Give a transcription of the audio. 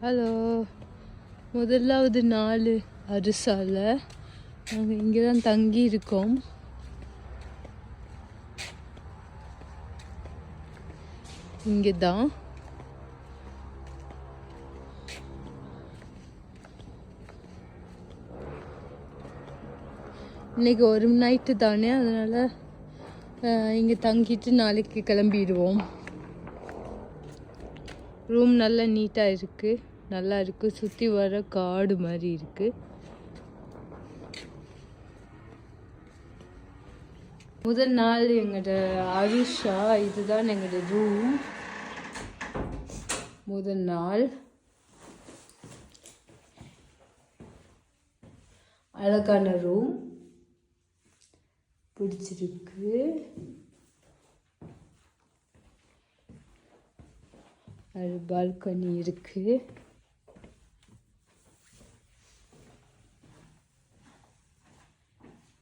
Hello, முதலாவது நாள் அரிசால நாங்கள் இங்கே தான் தங்கி இருக்கோம். இங்கே தான் இன்னைக்கு ஒரு நைட்டு தானே, அதனால் இங்கே தங்கிட்டு நாளைக்கு கிளம்பிடுவோம். ரூம் நல்லா நீட்டாக இருக்குது, நல்லா இருக்குது. சுற்றி வர காடு மாதிரி இருக்குது. முதல் நாள் எங்களோட அரிஷா, இதுதான் எங்களோட ரூம். முதல் நாள் அழகான ரூம், பிடிச்சிருக்கு. அது பால்கனி இருக்குது.